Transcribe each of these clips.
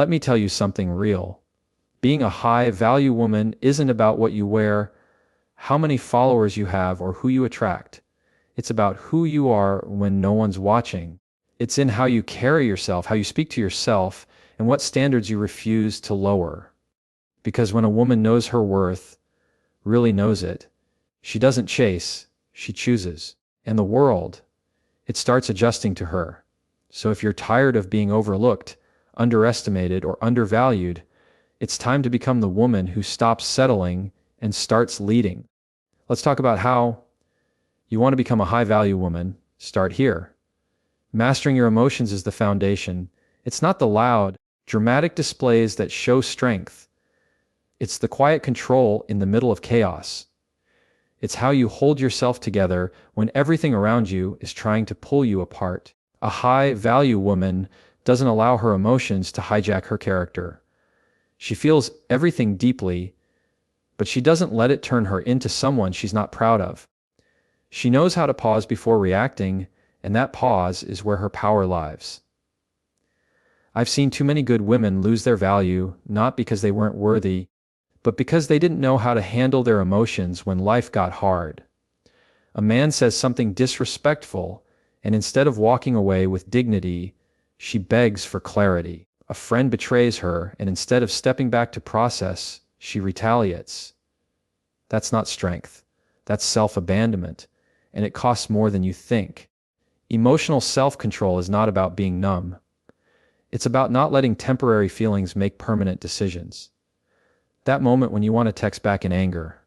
Let me tell you something real. Being a high-value woman isn't about what you wear, how many followers you have, or who you attract. It's about who you are when no one's watching. It's in how you carry yourself, how you speak to yourself, and what standards you refuse to lower. Because when a woman knows her worth, really knows it, she doesn't chase, she chooses. And the world, it starts adjusting to her. So if you're tired of being overlooked, underestimated, or undervalued, it's time to become the woman who stops settling and starts leading. Let's talk about how you want to become a high-value woman. Start here. Mastering your emotions is the foundation. It's not the loud, dramatic displays that show strength. It's the quiet control in the middle of chaos. It's how you hold yourself together when everything around you is trying to pull you apart. A high-value woman doesn't allow her emotions to hijack her character. She feels everything deeply, but she doesn't let it turn her into someone she's not proud of. She knows how to pause before reacting, and that pause is where her power lies. I've seen too many good women lose their value, not because they weren't worthy, but because they didn't know how to handle their emotions when life got hard. A man says something disrespectful, and instead of walking away with dignity, she begs for clarity. A friend betrays her, and instead of stepping back to process, she retaliates. That's not strength. That's self-abandonment, and it costs more than you think. Emotional self-control is not about being numb. It's about not letting temporary feelings make permanent decisions. That moment when you want to text back in anger,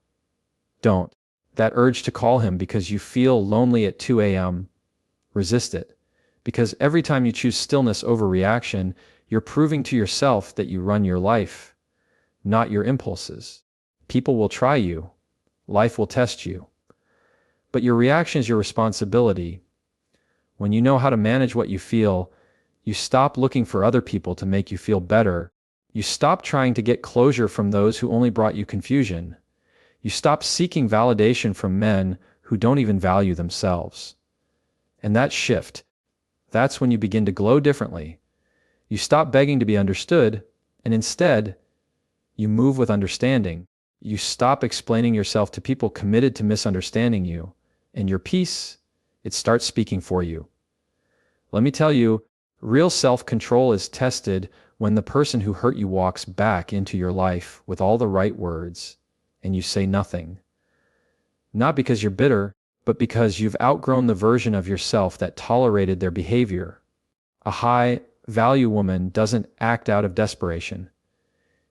don't. That urge to call him because you feel lonely at 2 a.m., resist it. Because every time you choose stillness over reaction, you're proving to yourself that you run your life, not your impulses. People will try you. Life will test you. But your reaction is your responsibility. When you know how to manage what you feel, you stop looking for other people to make you feel better. You stop trying to get closure from those who only brought you confusion. You stop seeking validation from men who don't even value themselves. And that shift, that's when you begin to glow differently. You stop begging to be understood, and instead, you move with understanding. You stop explaining yourself to people committed to misunderstanding you, and your peace, it starts speaking for you. Let me tell you, real self-control is tested when the person who hurt you walks back into your life with all the right words, and you say nothing. Not because you're bitter, but because you've outgrown the version of yourself that tolerated their behavior. A high-value woman doesn't act out of desperation.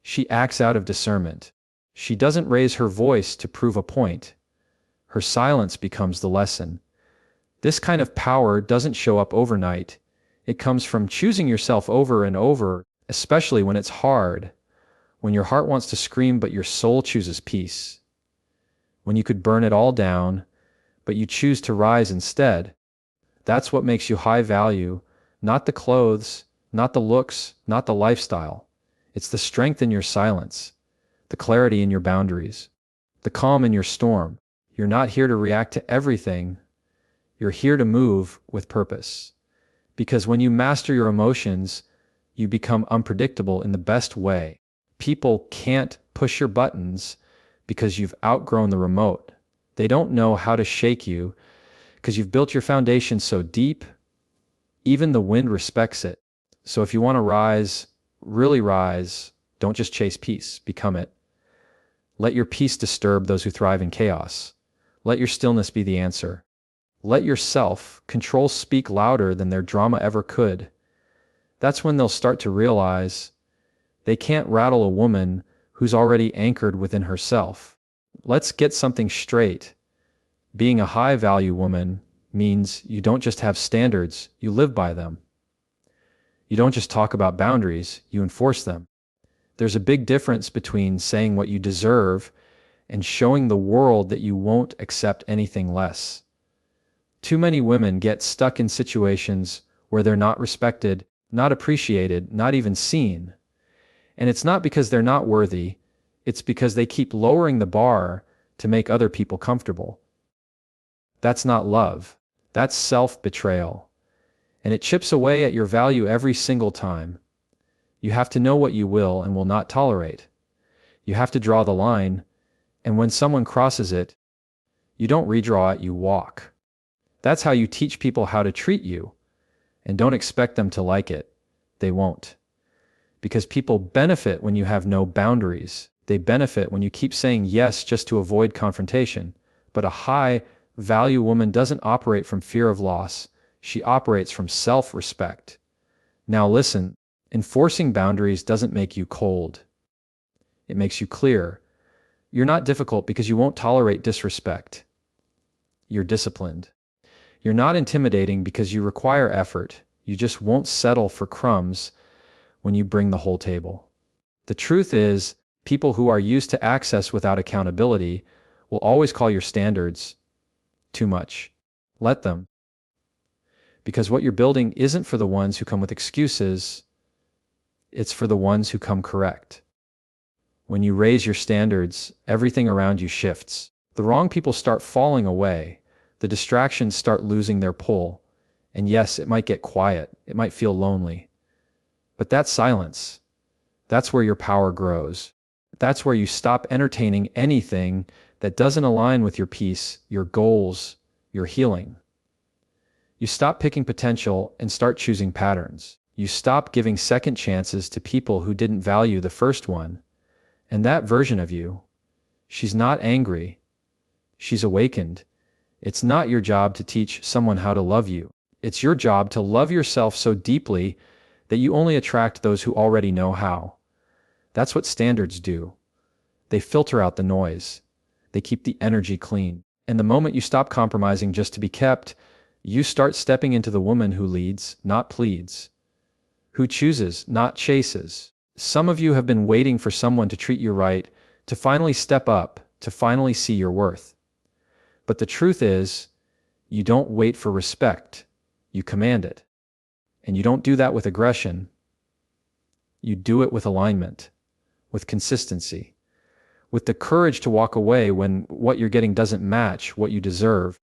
She acts out of discernment. She doesn't raise her voice to prove a point. Her silence becomes the lesson. This kind of power doesn't show up overnight. It comes from choosing yourself over and over, especially when it's hard, when your heart wants to scream but your soul chooses peace, when you could burn it all down, but you choose to rise instead. That's what makes you high value, not the clothes, not the looks, not the lifestyle. It's the strength in your silence, the clarity in your boundaries, the calm in your storm. You're not here to react to everything. You're here to move with purpose. Because when you master your emotions, you become unpredictable in the best way. People can't push your buttons because you've outgrown the remote. They don't know how to shake you because you've built your foundation so deep, even the wind respects it. So if you want to rise, really rise, don't just chase peace, become it. Let your peace disturb those who thrive in chaos. Let your stillness be the answer. Let your self-control speak louder than their drama ever could. That's when they'll start to realize they can't rattle a woman who's already anchored within herself. Let's get something straight. Being a high-value woman means you don't just have standards, you live by them. You don't just talk about boundaries, you enforce them. There's a big difference between saying what you deserve and showing the world that you won't accept anything less. Too many women get stuck in situations where they're not respected, not appreciated, not even seen. And it's not because they're not worthy, it's because they keep lowering the bar to make other people comfortable. That's not love. That's self-betrayal. And it chips away at your value every single time. You have to know what you will and will not tolerate. You have to draw the line, and when someone crosses it, you don't redraw it, you walk. That's how you teach people how to treat you, and don't expect them to like it. They won't. Because people benefit when you have no boundaries. They benefit when you keep saying yes just to avoid confrontation. But a high-value woman doesn't operate from fear of loss. She operates from self-respect. Now listen, enforcing boundaries doesn't make you cold. It makes you clear. You're not difficult because you won't tolerate disrespect. You're disciplined. You're not intimidating because you require effort. You just won't settle for crumbs when you bring the whole table. The truth is, people who are used to access without accountability will always call your standards too much. Let them. Because what you're building isn't for the ones who come with excuses, it's for the ones who come correct. When you raise your standards, everything around you shifts. The wrong people start falling away. The distractions start losing their pull. And yes, it might get quiet. It might feel lonely. But that's silence. That's where your power grows. That's where you stop entertaining anything that doesn't align with your peace, your goals, your healing. You stop picking potential and start choosing patterns. You stop giving second chances to people who didn't value the first one. And that version of you, she's not angry. She's awakened. It's not your job to teach someone how to love you. It's your job to love yourself so deeply that you only attract those who already know how. That's what standards do. They filter out the noise. They keep the energy clean. And the moment you stop compromising just to be kept, you start stepping into the woman who leads, not pleads. Who chooses, not chases. Some of you have been waiting for someone to treat you right, to finally step up, to finally see your worth. But the truth is, you don't wait for respect. You command it. And you don't do that with aggression. You do it with alignment, with consistency, with the courage to walk away when what you're getting doesn't match what you deserve.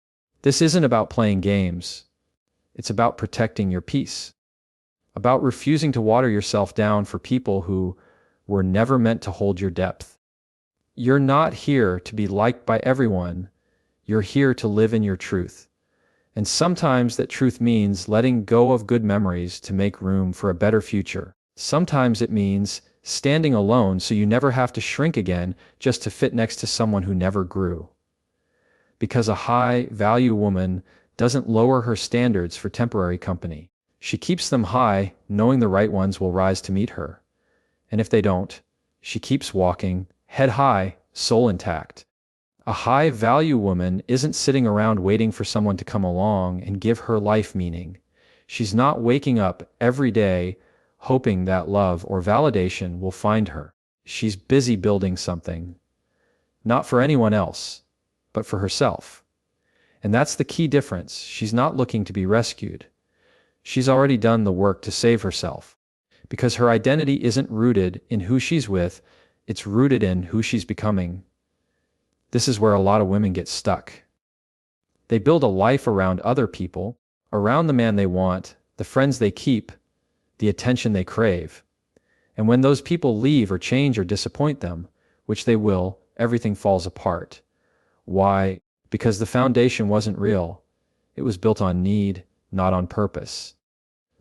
This isn't about playing games. It's about protecting your peace, about refusing to water yourself down for people who were never meant to hold your depth. You're not here to be liked by everyone. You're here to live in your truth. And sometimes that truth means letting go of good memories to make room for a better future. Sometimes it means standing alone so you never have to shrink again just to fit next to someone who never grew. Because a high-value woman doesn't lower her standards for temporary company. She keeps them high, knowing the right ones will rise to meet her. And if they don't, she keeps walking, head high, soul intact. A high-value woman isn't sitting around waiting for someone to come along and give her life meaning. She's not waking up every day hoping that love or validation will find her. She's busy building something, not for anyone else, but for herself. And that's the key difference. She's not looking to be rescued. She's already done the work to save herself. Because her identity isn't rooted in who she's with, it's rooted in who she's becoming. This is where a lot of women get stuck. They build a life around other people, around the man they want, the friends they keep, the attention they crave. And when those people leave or change or disappoint them, which they will, everything falls apart. Why? Because the foundation wasn't real. It was built on need, not on purpose.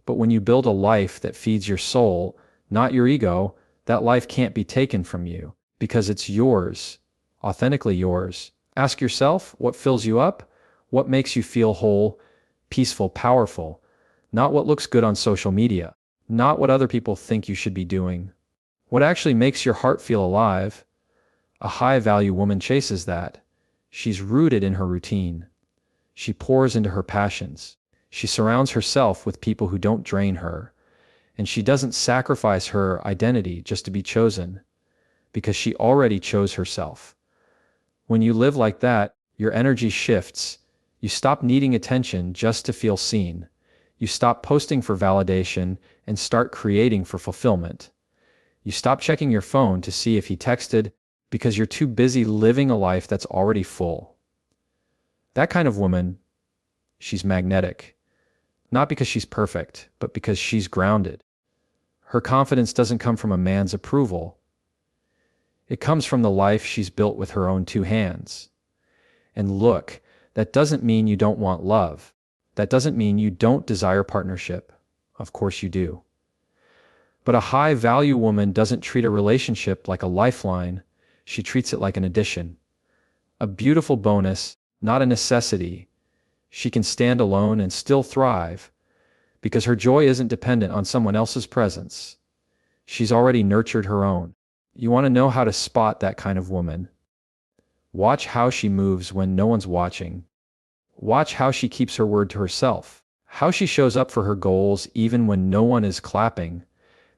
But when you build a life that feeds your soul, not your ego, that life can't be taken from you, because it's yours, authentically yours. Ask yourself, what fills you up? What makes you feel whole, peaceful, powerful? Not what looks good on social media. Not what other people think you should be doing. What actually makes your heart feel alive? A high-value woman chases that. She's rooted in her routine. She pours into her passions. She surrounds herself with people who don't drain her. And she doesn't sacrifice her identity just to be chosen, because she already chose herself. When you live like that, your energy shifts. You stop needing attention just to feel seen. You stop posting for validation and start creating for fulfillment. You stop checking your phone to see if he texted because you're too busy living a life that's already full. That kind of woman, she's magnetic. Not because she's perfect, but because she's grounded. Her confidence doesn't come from a man's approval. It comes from the life she's built with her own two hands. And look, that doesn't mean you don't want love. That doesn't mean you don't desire partnership. Of course you do. But a high-value woman doesn't treat a relationship like a lifeline. She treats it like an addition. A beautiful bonus, not a necessity. She can stand alone and still thrive, because her joy isn't dependent on someone else's presence. She's already nurtured her own. You want to know how to spot that kind of woman? Watch how she moves when no one's watching. Watch how she keeps her word to herself. How she shows up for her goals even when no one is clapping.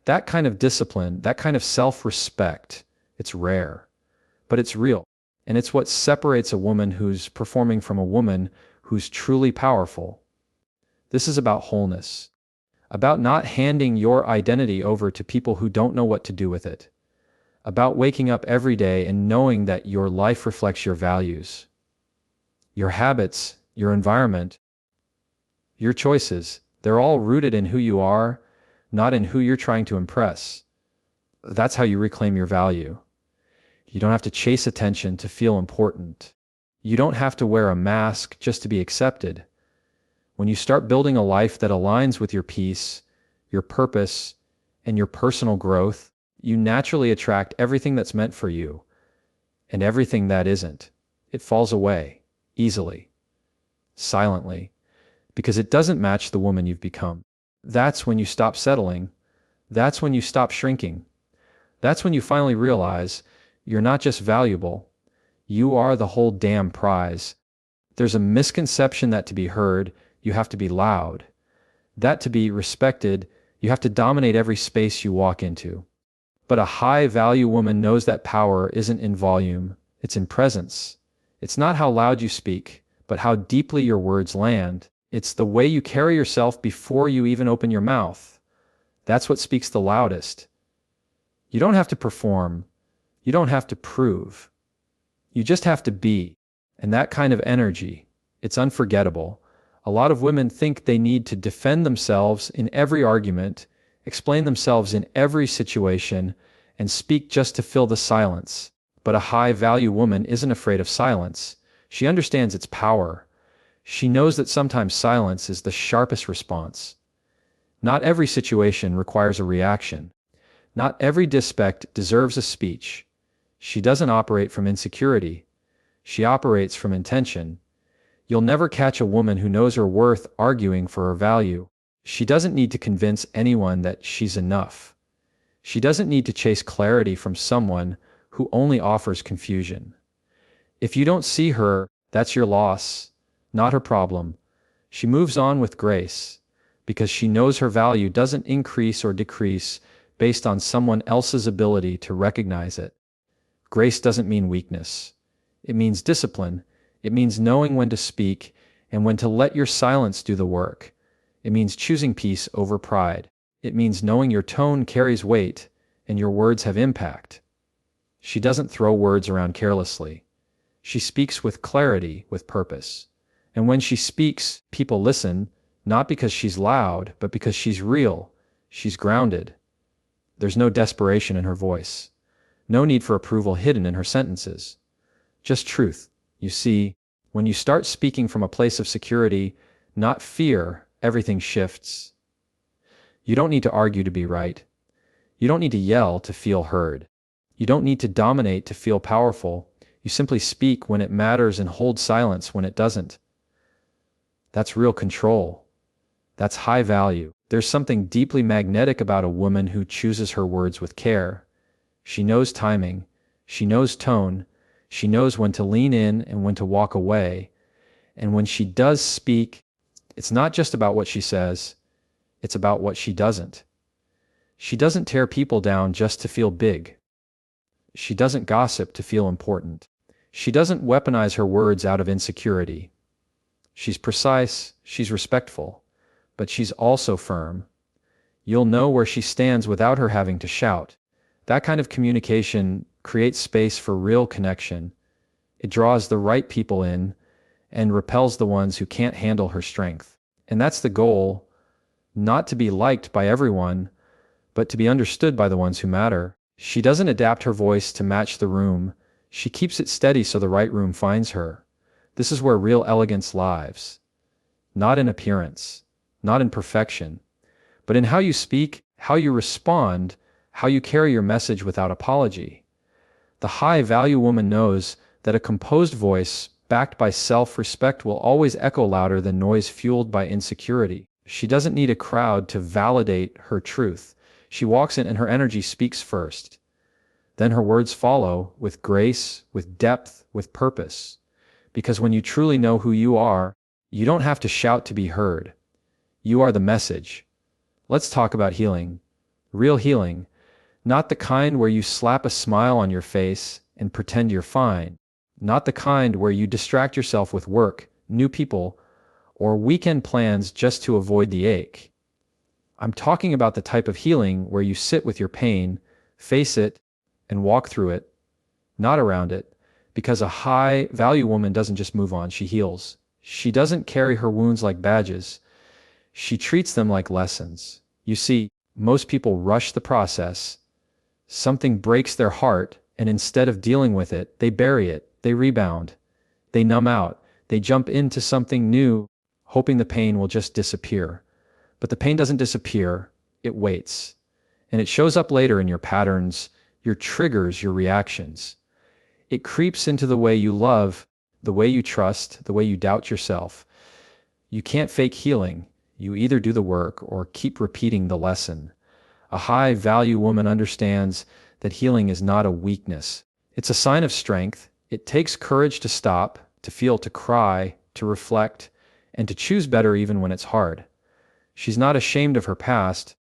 That kind of discipline, that kind of self-respect, it's rare, but it's real. And it's what separates a woman who's performing from a woman who's truly powerful. This is about wholeness, about not handing your identity over to people who don't know what to do with it, about waking up every day and knowing that your life reflects your values, your habits, your environment, your choices. They're all rooted in who you are, not in who you're trying to impress. That's how you reclaim your value. You don't have to chase attention to feel important. You don't have to wear a mask just to be accepted. When you start building a life that aligns with your peace, your purpose, and your personal growth, you naturally attract everything that's meant for you, and everything that isn't. It falls away, easily, silently, because it doesn't match the woman you've become. That's when you stop settling. That's when you stop shrinking. That's when you finally realize you're not just valuable, you are the whole damn prize. There's a misconception that to be heard, you have to be loud. That to be respected, you have to dominate every space you walk into. But a high-value woman knows that power isn't in volume, it's in presence. It's not how loud you speak, but how deeply your words land. It's the way you carry yourself before you even open your mouth. That's what speaks the loudest. You don't have to perform. You don't have to prove. You just have to be. And that kind of energy, it's unforgettable. A lot of women think they need to defend themselves in every argument, explain themselves in every situation, and speak just to fill the silence. But a high-value woman isn't afraid of silence. She understands its power. She knows that sometimes silence is the sharpest response. Not every situation requires a reaction. Not every disrespect deserves a speech. She doesn't operate from insecurity. She operates from intention. You'll never catch a woman who knows her worth arguing for her value. She doesn't need to convince anyone that she's enough. She doesn't need to chase clarity from someone who only offers confusion. If you don't see her, that's your loss, not her problem. She moves on with grace, because she knows her value doesn't increase or decrease based on someone else's ability to recognize it. Grace doesn't mean weakness. It means discipline. It means knowing when to speak and when to let your silence do the work. It means choosing peace over pride. It means knowing your tone carries weight and your words have impact. She doesn't throw words around carelessly. She speaks with clarity, with purpose. And when she speaks, people listen, not because she's loud, but because she's real. She's grounded. There's no desperation in her voice. No need for approval hidden in her sentences. Just truth. You see, when you start speaking from a place of security, not fear, everything shifts. You don't need to argue to be right. You don't need to yell to feel heard. You don't need to dominate to feel powerful. You simply speak when it matters and hold silence when it doesn't. That's real control. That's high value. There's something deeply magnetic about a woman who chooses her words with care. She knows timing. She knows tone. She knows when to lean in and when to walk away. And when she does speak, it's not just about what she says. It's about what she doesn't. She doesn't tear people down just to feel big. She doesn't gossip to feel important. She doesn't weaponize her words out of insecurity. She's precise, she's respectful, but she's also firm. You'll know where she stands without her having to shout. That kind of communication creates space for real connection. It draws the right people in and repels the ones who can't handle her strength. And that's the goal, not to be liked by everyone, but to be understood by the ones who matter. She doesn't adapt her voice to match the room. She keeps it steady so the right room finds her. This is where real elegance lies. Not in appearance, not in perfection, but in how you speak, how you respond, how you carry your message without apology. The high-value woman knows that a composed voice, backed by self-respect, will always echo louder than noise fueled by insecurity. She doesn't need a crowd to validate her truth. She walks in and her energy speaks first. Then her words follow with grace, with depth, with purpose. Because when you truly know who you are, you don't have to shout to be heard. You are the message. Let's talk about healing. Real healing. Not the kind where you slap a smile on your face and pretend you're fine. Not the kind where you distract yourself with work, new people, or weekend plans just to avoid the ache. I'm talking about the type of healing where you sit with your pain, face it, and walk through it, not around it, because a high-value woman doesn't just move on, she heals. She doesn't carry her wounds like badges. She treats them like lessons. You see, most people rush the process. Something breaks their heart, and instead of dealing with it, they bury it, they rebound, they numb out, they jump into something new, hoping the pain will just disappear. But the pain doesn't disappear, it waits. And it shows up later in your patterns, your triggers, your reactions. It creeps into the way you love, the way you trust, the way you doubt yourself. You can't fake healing. You either do the work or keep repeating the lesson. A high-value woman understands that healing is not a weakness. It's a sign of strength. It takes courage to stop, to feel, to cry, to reflect, and to choose better even when it's hard. She's not ashamed of her past,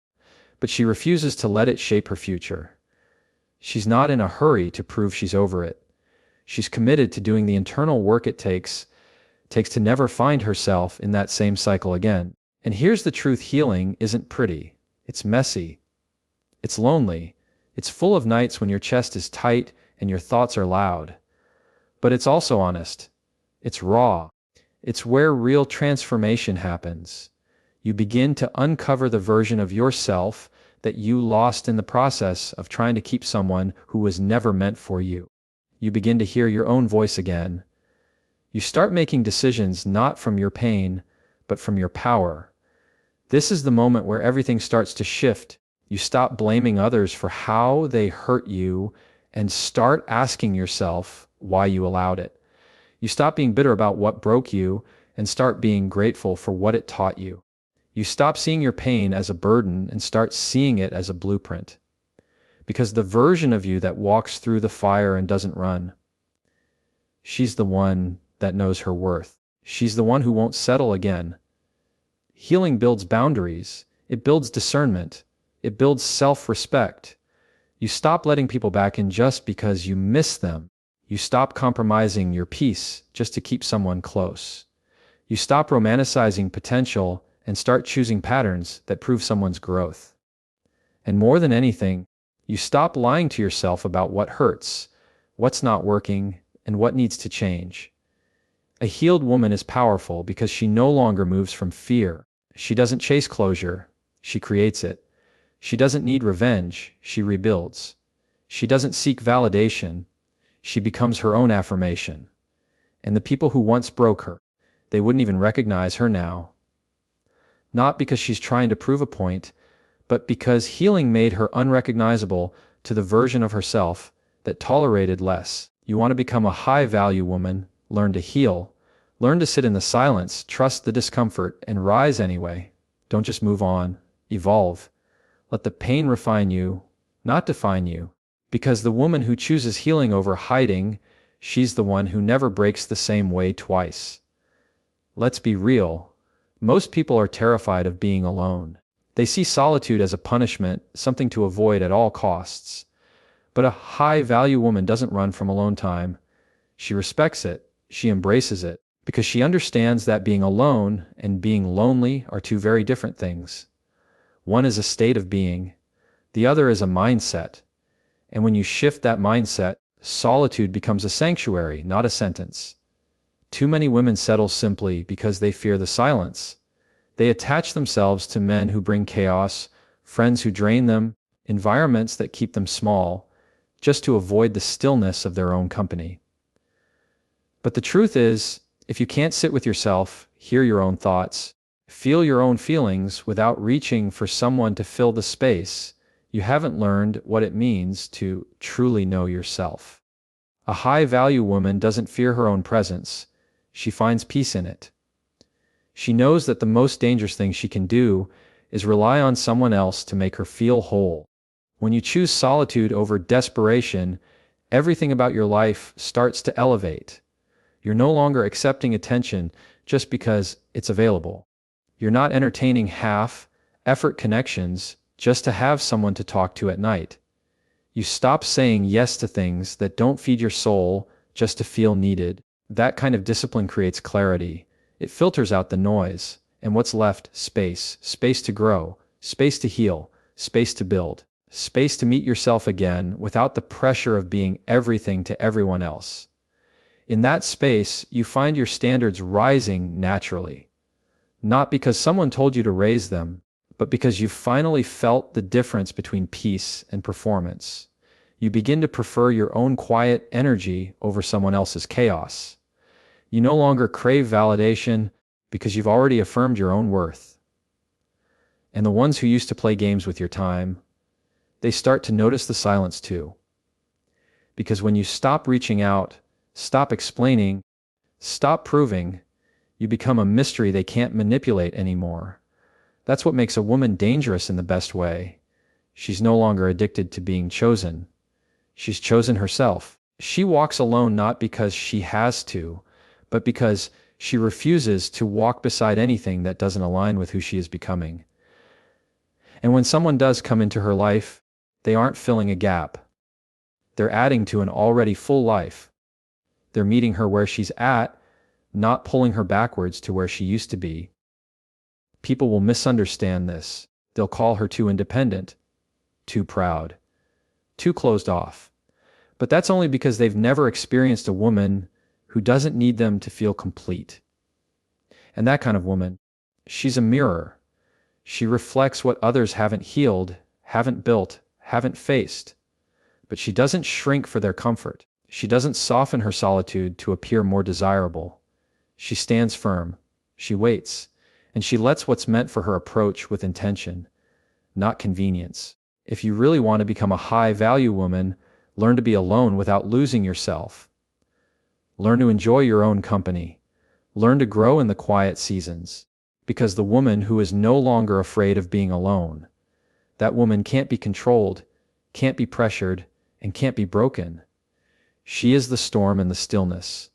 but she refuses to let it shape her future. She's not in a hurry to prove she's over it. She's committed to doing the internal work it takes to never find herself in that same cycle again. And here's the truth: healing isn't pretty. It's messy. It's lonely. It's full of nights when your chest is tight and your thoughts are loud. But it's also honest. It's raw. It's where real transformation happens. You begin to uncover the version of yourself that you lost in the process of trying to keep someone who was never meant for you. You begin to hear your own voice again. You start making decisions not from your pain, but from your power. This is the moment where everything starts to shift. You stop blaming others for how they hurt you and start asking yourself why you allowed it. You stop being bitter about what broke you and start being grateful for what it taught you. You stop seeing your pain as a burden and start seeing it as a blueprint. Because the version of you that walks through the fire and doesn't run, she's the one that knows her worth. She's the one who won't settle again. Healing builds boundaries. It builds discernment. It builds self-respect. You stop letting people back in just because you miss them. You stop compromising your peace just to keep someone close. You stop romanticizing potential and start choosing patterns that prove someone's growth. And more than anything, you stop lying to yourself about what hurts, what's not working, and what needs to change. A healed woman is powerful because she no longer moves from fear. She doesn't chase closure, she creates it. She doesn't need revenge, she rebuilds. She doesn't seek validation, she becomes her own affirmation. And the people who once broke her, they wouldn't even recognize her now. Not because she's trying to prove a point, but because healing made her unrecognizable to the version of herself that tolerated less. You want to become a high-value woman, learn to heal, learn to sit in the silence, trust the discomfort, and rise anyway. Don't just move on, evolve. Let the pain refine you, not define you. Because the woman who chooses healing over hiding, she's the one who never breaks the same way twice. Let's be real. Most people are terrified of being alone. They see solitude as a punishment, something to avoid at all costs. But a high-value woman doesn't run from alone time. She respects it. She embraces it. Because she understands that being alone and being lonely are two very different things. One is a state of being. The other is a mindset. And when you shift that mindset, solitude becomes a sanctuary, not a sentence. Too many women settle simply because they fear the silence. They attach themselves to men who bring chaos, friends who drain them, environments that keep them small, just to avoid the stillness of their own company. But the truth is, if you can't sit with yourself, hear your own thoughts, feel your own feelings without reaching for someone to fill the space, you haven't learned what it means to truly know yourself. A high-value woman doesn't fear her own presence. She finds peace in it. She knows that the most dangerous thing she can do is rely on someone else to make her feel whole. When you choose solitude over desperation, everything about your life starts to elevate. You're no longer accepting attention just because it's available. You're not entertaining half-effort connections just to have someone to talk to at night. You stop saying yes to things that don't feed your soul just to feel needed. That kind of discipline creates clarity. It filters out the noise, and what's left? Space. Space to grow, space to heal, space to build, space to meet yourself again without the pressure of being everything to everyone else. In that space, you find your standards rising naturally. Not because someone told you to raise them, but because you've finally felt the difference between peace and performance. You begin to prefer your own quiet energy over someone else's chaos. You no longer crave validation because you've already affirmed your own worth. And the ones who used to play games with your time, they start to notice the silence too. Because when you stop reaching out, stop explaining, stop proving, you become a mystery they can't manipulate anymore. That's what makes a woman dangerous in the best way. She's no longer addicted to being chosen. She's chosen herself. She walks alone not because she has to, but because she refuses to walk beside anything that doesn't align with who she is becoming. And when someone does come into her life, they aren't filling a gap. They're adding to an already full life. They're meeting her where she's at, not pulling her backwards to where she used to be. People will misunderstand this. They'll call her too independent, too proud, too closed off. But that's only because they've never experienced a woman who doesn't need them to feel complete. And that kind of woman, she's a mirror. She reflects what others haven't healed, haven't built, haven't faced. But she doesn't shrink for their comfort. She doesn't soften her solitude to appear more desirable. She stands firm. She waits. And she lets what's meant for her approach with intention, not convenience. If you really want to become a high-value woman, learn to be alone without losing yourself. Learn to enjoy your own company. Learn to grow in the quiet seasons. Because the woman who is no longer afraid of being alone, that woman can't be controlled, can't be pressured, and can't be broken. She is the storm in the stillness.